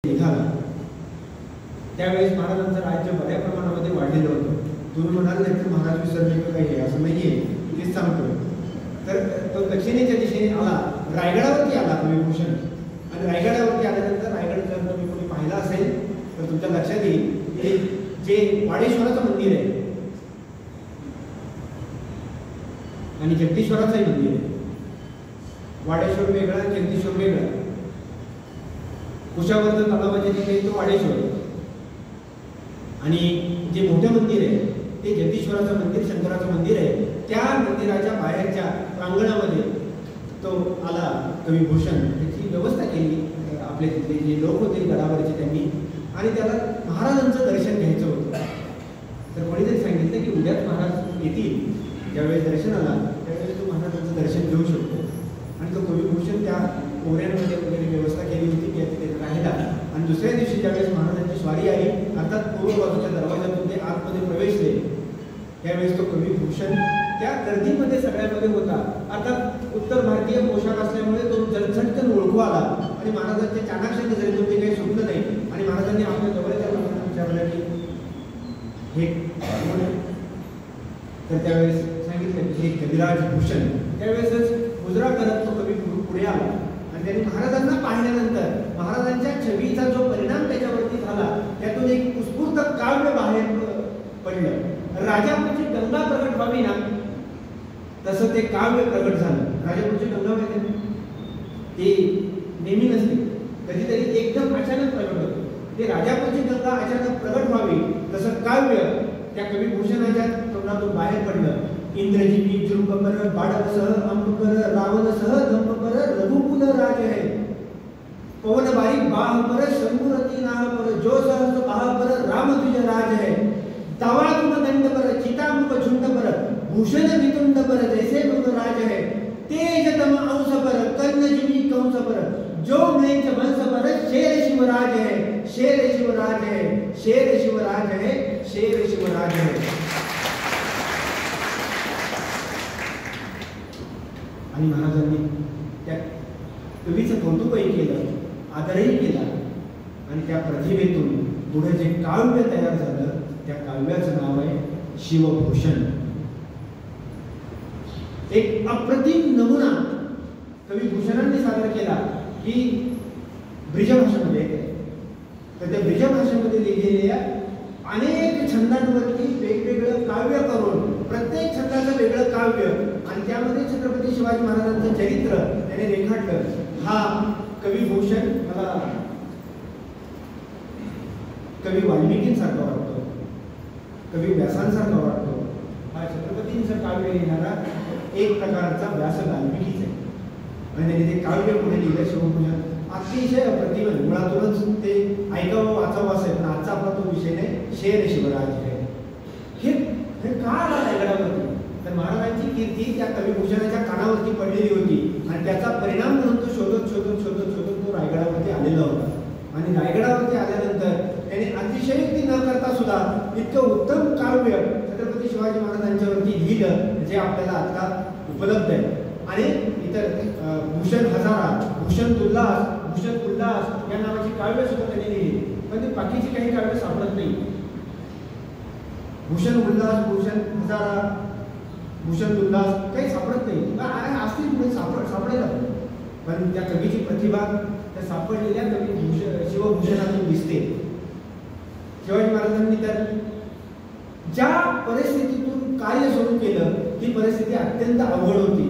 निघाला त्यावेळेस महाराजांचं राज्य बऱ्या प्रमाणामध्ये वाढलेलं होतं. तुम्ही म्हणाल नाही तर महाराज विसरले का काही असं नाहीये, तेच सांगतोय. तर तो दक्षिणेच्या दिशेने आला, रायगडावरती आला कविभूषण. आणि रायगडावरती आल्यानंतर रायगड जर तुम्ही कोणी पाहिला असेल तर तुमच्या लक्षात येईल की जे वाडेश्वराचं मंदिर आहे आणि जगदीश्वराचंही मंदिर आहे. वाडेश्वर वेगळा, जगदीश्वर वेगळा. कुशावर्धन तलावाच्या तिथे तो वाडेश्वर आणि जे मोठं मंदिर आहे ते जगदीश्वराचं मंदिर, शंकराचं मंदिर आहे. त्या मंदिराच्या बाहेरच्या प्रांगणामध्ये तो आला कविभूषण. त्याची व्यवस्था केली आपले तिथले जे लोक होते गडावरचे त्यांनी, आणि त्याला महाराजांचं दर्शन घ्यायचं होतं. तर कोणीतरी सांगितलं की उद्याच महाराज येतील, ज्यावेळेस दर्शन आला त्यावेळेस तो महाराजांचं दर्शन घेऊ शकतो. आणि तो कविभूषण त्या ओऱ्यांमध्ये वगैरे व्यवस्था केली होती की तिथे राहिला. आणि दुसऱ्या दिवशी ज्यावेळेस महाराजांची स्वारी आली, अर्थात पूर्व बाजूच्या दरवाजातून ते आतमध्ये प्रवेशले, त्यावेळेस तो कविभूषण त्या गर्दीमध्ये सगळ्यांमध्ये होता. अर्थात उत्तर भारतीय पोशाख असल्यामुळे तो झटकन ओळखू आला आणि महाराजांच्या चाणाक्ष नजरेतून ते काही सुटलं नाही. आणि महाराजांनी आपल्या जवळच्या लोकांना विचारलं की हे कोण आहे? तर त्यावेळेस सांगितलं की हे कविराज भूषण. त्यावेळेसच मुजरा करत तो कवी पुढे आला आणि त्यांनी महाराजांना पाहिल्यानंतर महाराजांच्या छबीचा जो परिणाम त्याच्यावरती झाला त्यातून एक उत्स्फूर्त काव्य बाहेर पडलं. राजापूरची गंगा प्रगट व्हावी ना तसं ते काव्य प्रगट झालं. राजापूरची गंगा माहिती ते नेहमी नसते, कधीतरी एकदम अचानक प्रगट होतं. ते राजापूरची गंगा अचानक प्रगट व्हावी तसं काव्य त्या कविभूषणाच्या तोंडातून बाहेर पडलं. इंद्रजिनी जृंभकर बाळकसह अंबकर रावणसह धम्मकर रघुकुल राज है, पवन बारीक बाह पर शंभुरती नाह पर जो सहस बाह पर राम तुझ राज है, तवागुण दंड पर चितामुख झुंड पर भूषण वितुंड पर जैसे मृग राज है, तेजतम अंश पर कर्णजिनी कंस पर जो म्लेच्छ वंश पर शेर शिवराज है, शेर शिवराज है, शेर शिवराज है, शेर शिवराज है. आणि महाराजांनी त्या कवीचं कौतुकही केलं, आदरही केला आणि त्या प्रतिभेतून पुढे जे काव्य तयार झालं त्या काव्याचं नाव आहे शिवभूषण. एक अप्रतिम नमुना कविभूषणांनी सादर केला की ब्रिजभाषेमध्ये. तर त्या ब्रिजभाषेमध्ये लिहिलेल्या अनेक छंदांवरती वेगवेगळं काव्य करून प्रत्येक छंदाचं वेगळं काव्य आणि त्यामध्ये छत्रपती शिवाजी महाराजांचं चरित्र त्याने रेखाटलं. हा कविभूषण मला कवी वाल्मिकींसारखा वाटतो, कवी व्यासांसारखा वाटतो. हा छत्रपतींचं काव्य लिहिणारा एक प्रकारचा व्यास वाल्मिकीच आहे आणि त्यांनी ते काव्य पुढे लिहिलं शिवभूषण. अतिशय अप्रतिम, मुळातूनच ते ऐकावं वाचावं असेल. पण आजचा आपला तो विषय नाही, शेर शिवराज आहे. हे का आला रायगडावरती? तर महाराजांची कीर्ती त्या कविभूषणाच्या कानावरती पडलेली होती आणि त्याचा परिणाम म्हणून तो शोधत शोधत शोधत शोधत तो रायगडावरती आलेला होता. आणि रायगडावरती आल्यानंतर त्याने अतिशयोक्ती न करता सुद्धा इतकं उत्तम काव्य छत्रपती शिवाजी महाराजांच्यावरती लिहिलं जे आपल्याला आता उपलब्ध आहे. आणि इतर भूषण हजारा, भूषण उल्हास, भूषण उल्हास या नावाची काव्य सुद्धा त्यांनी लिहिली, पण ती बाकीची काही काव्य सापडत नाही. भूषण उल्हास, भूषण हजारा, भूषण उल्हास काही सापडत नाही. असतील पुढे सापडेल, पण त्या कवीची प्रतिभा त्या सापडलेल्या कवी शिवभूषणातून दिसते. शिवाजी महाराजांनी तर ज्या परिस्थितीतून कार्य सुरू केलं ती परिस्थिती अत्यंत अवघड होती.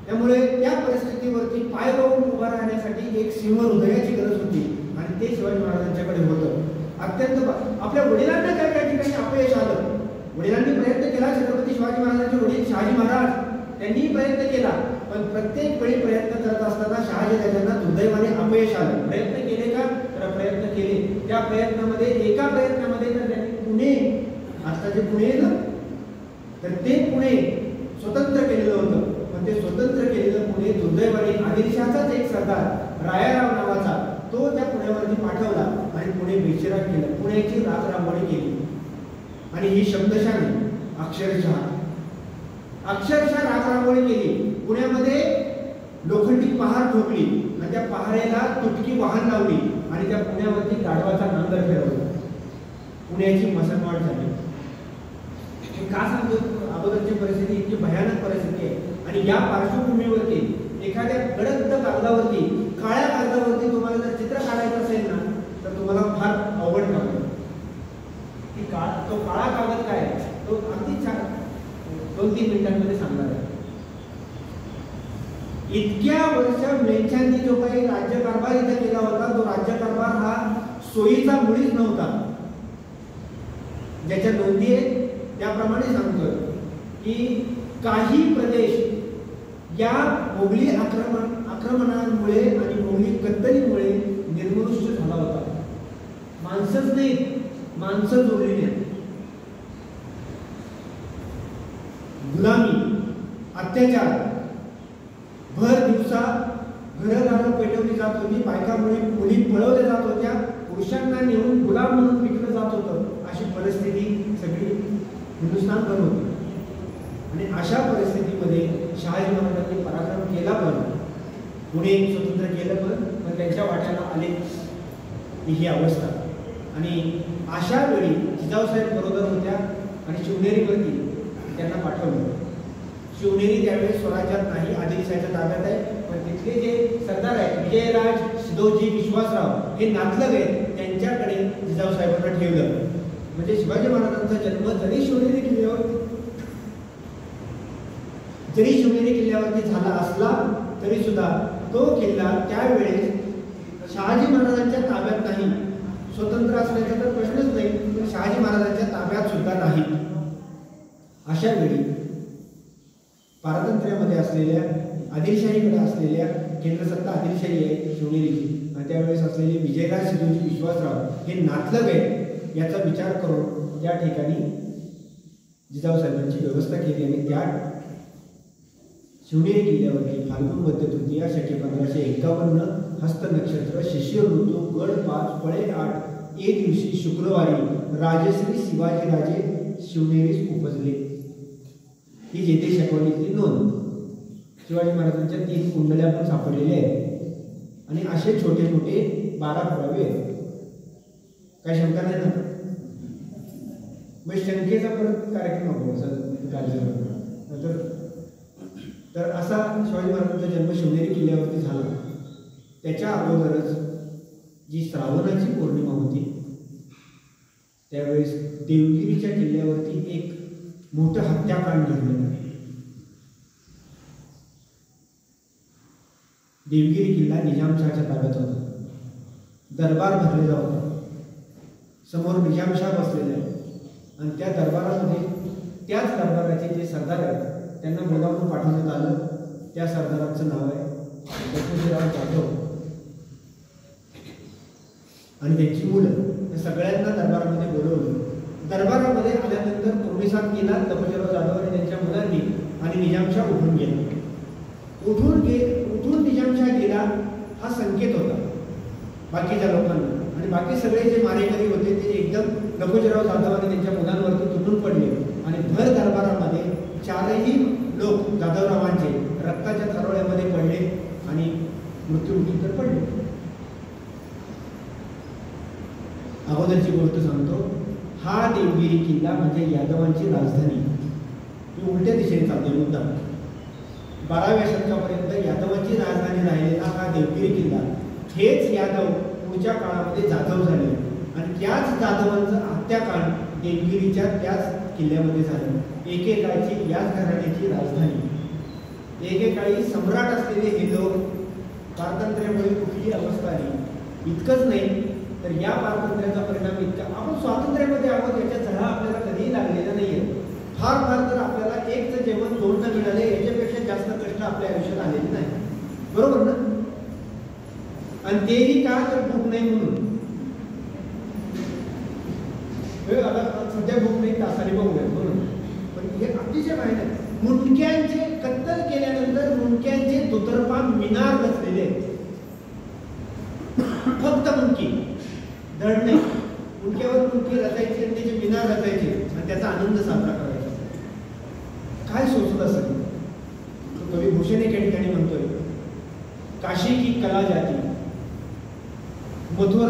त्यामुळे त्या परिस्थितीवरती पाय रोवून उभा राहण्यासाठी एक सिंह हृदयाची गरज होती आणि ते शिवाजी महाराजांच्याकडे होतं. अत्यंत आपल्या वडिलांना काय काही ठिकाणी अपयश आलं. वडिलांनी प्रयत्न केला, छत्रपती शिवाजी महाराजांचे वडील शहाजी महाराज त्यांनीही प्रयत्न केला, पण प्रत्येक वेळी प्रयत्न करत असताना शहाजी राजांना दुर्दैवाने अपयश आलं. प्रयत्न केले का? तर प्रयत्न केले. त्या प्रयत्नामध्ये एका प्रयत्नामध्ये तर त्यांनी पुणे, आता जे पुणे आहे ना, तर ते पुणे स्वतंत्र केलेलं होतं. पण ते स्वतंत्र केलेलं पुणे दुर्दैवाने आदिलशहाचाच एक सरदार रायाराव नावाचा तो त्या पुण्यावरती पाठवला आणि पुणे बेचिराग केलं. पुण्याची राखरांगोळी केली आणि ही शब्दशः नाही, अक्षरशः राखरांगोळी केली. पुण्यामध्ये लोखंडी पहार ठोकली आणि त्या पहारेला तुटकी वाहन लावली आणि त्या पुण्यावरती गाढवाचा नांगर फिरवला. पुण्याची मसनवाट झाली. का सांगतो, अगोदरची परिस्थिती इतकी भयानक परिस्थिती आहे. आणि या पार्श्वभूमीवरती एखाद्या गडद कागदावरती, काळ्या कागदावरती तुम्हाला जर चित्र काढायचं असेल ना, तर तुम्हाला फार अवघड काम आहे. तो काळा कागद काय आहे, तो अगदी 2-3 मिनिटांमध्ये सांगणार आहे. इतक्या वर्ष मेंढ्यांनी जो काही राज्यकारभार इथे केला होता, तो राज्यकारभार हा सोयीचा मुळीच नव्हता. ज्याच्या नोंदी आहेत त्याप्रमाणे सांगतोय की काही प्रदेश या मोगली आक्रमणांमुळे आणि मोगली कत्तलीमुळे निर्मनुष्य झाला होता. माणसंच नाही, माणसं जोडली नाही. गुलामी, अत्याचार, भर दिवसा घरदारं पेटवली जात होती, बायका मुली पळवल्या जात होत्या, पुरुषांना नेऊन गुलाम म्हणून विकलं जात होतं. अशी परिस्थिती सगळी हिंदुस्थानभर होती. आणि अशा परिस्थितीमध्ये शहाजी महाराजांनी पराक्रम केला, पण पुणे स्वतंत्र केलं, पण त्यांच्या वाट्याला आले ही अवस्था. आणि अशा वेळी जिजाऊसाहेब बरोबर होत्या आणि शिवनेरीवरती त्यांना पाठवलं. शिवनेरी त्यावेळेस स्वराज्यात नाही, आदिलशाहीच्या ताब्यात आहे. पण तिथले जे सरदार आहेत, विजयराज सिद्धोजी विश्वासराव हे नातलग आहेत, त्यांच्याकडे जिजाऊसाहेबांना ठेवलं. म्हणजे शिवाजी महाराजांचा जन्म जरी शिवनेरी किल्ल्यावरती झाला असला तरी सुद्धा तो किल्ला त्यावेळेस शहाजी महाराजांच्या ताब्यात नाही. स्वतंत्र असल्याचा तर प्रश्नच नाही, पण शहाजी महाराजांच्या ताब्यात सुद्धा नाही. अशा वेळी पारतंत्र्यामध्ये असलेल्या, आदिलशाहीकडे असलेल्या, केंद्रसत्ता आदिलशाही आहे शिवनेरीची, आणि त्यावेळेस असलेले विजयराज सिद्धोजी विश्वासराव हे नातलग आहेत याचा विचार करून त्या ठिकाणी जिजाऊसाहेबांची व्यवस्था केली. आणि त्या शिवनेरी किल्ल्यावरती फाल्गुन वद्य तृतीया शके 1551 हस्त नक्षत्र शिशिर ऋतू गड 5 फळे 8 ए दिवशी शुक्रवारी राजश्री शिवाजीराजे शिवनेरीस उपजले. ही जेथे शकवलीतली नोंद. शिवाजी महाराजांच्या 3 कुंडल्या पण सापडलेल्या आहेत. आणि असे छोटे मोठे 12 पुरावे आहेत. काही शंका नाही ना? मग शंकेचा परत कार्यक्रम तर असा शिवाजी महाराजांचा जन्म शिवनेरी किल्ल्यावरती झाला. त्याच्या अगोदरच जी श्रावणाची पौर्णिमा होती त्यावेळेस देवगिरीच्या किल्ल्यावरती एक मोठं हत्याकांड घडलं. देवगिरी किल्ला निजामशाहच्या ताब्यात होता. दरबार भरलेला होता. समोर निजामशाह बसलेले आहे आणि त्या दरबारामध्ये त्याच दरबाराचे जे सरदार आहेत त्यांना बोलावून पाठवण्यात आलं. त्या सरदाराचं नाव आहे लक्ष्मीराव जाधव आणि त्यांची मुलं. त्या सगळ्यांना दरबारामध्ये बोलवलं. दरबारामध्ये आल्यानंतर तोडीसाद केला लक्ष्मीराव जाधव आणि त्यांच्या मुलांनी आणि निजामशाह उठून गेला. उठून निजामशाह गेला हा संकेत होता बाकीच्या लोकांना. आणि बाकी सगळे जे मारेकरी होते ते एकदम लखोजीराव जाधव आणि त्यांच्या मुलांवरती तुटून पडले. आणि भर दरबारामध्ये 4ही लोक जाधवरावांचे रक्ताच्या थारोळ्यामध्ये पडले आणि मृत्युमुखी तर पडले. अगोदरची गोष्ट सांगतो. हा देवगिरी किल्ला म्हणजे यादवांची राजधानी. मी उलट्या दिशेने चालते मुद्दा. 12व्या शतकापर्यंत यादवांची राजधानी राहिलेला हा देवगिरी किल्ला. हेच यादव पुढच्या काळामध्ये जाधव झाले आणि त्याच जाधवांचं हत्याकांड देवगिरीच्या त्याच किल्ल्यामध्ये झालं. एकेकाळची याच घराण्याची राजधानी. एकेकाळी सम्राट असलेले हे लोक पारतंत्र्यामुळे कुठली अवस्था आली. इतकंच नाही तर या पारतंत्र्याचा परिणाम इतका. आपण स्वातंत्र्यामध्ये आहोत याच्या झळा आपल्याला कधीही लागलेला नाहीये. फार फार तर आपल्याला एकचं जेवण 2नं मिळाले याच्यापेक्षा जास्त कष्ट आपल्या आयुष्यात आलेले नाही. बरोबर ना? आणि तेही का तर भूक नाही म्हणून. सध्या भूक नाही तासाने बघूया म्हणून. पण हे अतिशय माहिती आहे. मुंडक्यांचे कत्तल केल्यानंतर मुंडक्यांचे दुतर्फा मिनार रचलेले आहेत. फक्त मुंडकी धड नाही. मुंडक्यावर मुंडकी रचायची आणि त्याचे मिनार रचायचे आणि त्याचा आनंद साजरा करायचा. काय सोचत असेल? कवी भूषण एका ठिकाणी म्हणतोय काशी की कला जाती मथुरा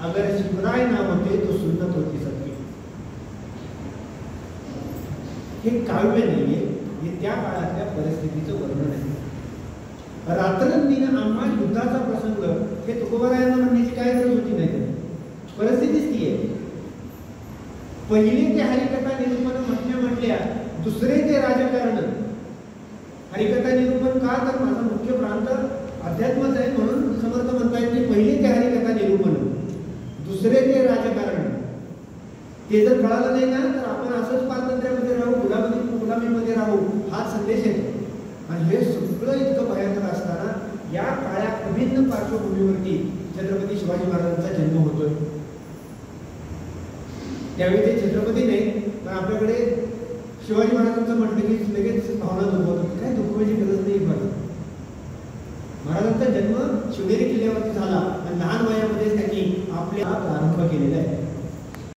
अगर शिवराय ना होते तो सुन्नत होती सबकी. हे काव्य नाहीये, हे त्या काळातल्या परिस्थितीचं वर्णन आहे. रात्रंदिन आम्हा युद्धाचा प्रसंग हे तुकोबारायांना म्हणण्याची काय गरज होती नाही, परिस्थितीच ती आहे. पहिले ते हरिकथा निरूपण म्हटल्या, दुसरे ते राजकारण. हरिकथा निरूपण का, तर माझा मुख्य प्रांत अध्यात्मच आहे म्हणून समर्थ म्हणतायत की पहिले ते हरिकथा निरूपण, दुसरे ते राजकारण. ते जर कळालं नाही ना तर आपण असंच पारतंत्र्यामध्ये राहू, गुलामीमध्ये राहू, हा संदेश येतो. आणि हे सगळं इतकं भयानक असताना या काळ्या अभिन्न पार्श्वभूमीवरती छत्रपती शिवाजी महाराजांचा जन्म होतोय. त्यावेळी ते छत्रपती नाही, पण आपल्याकडे शिवाजी महाराजांचं म्हटलं की लगेच भावना दुखवतात. काय दुखवायची गरज नाही. महाराजांचा जन्म शिवनेरी किल्ल्यावरती झाला आणि लहान वयामध्ये त्यांनी आपला प्रारंभ केलेला आहे.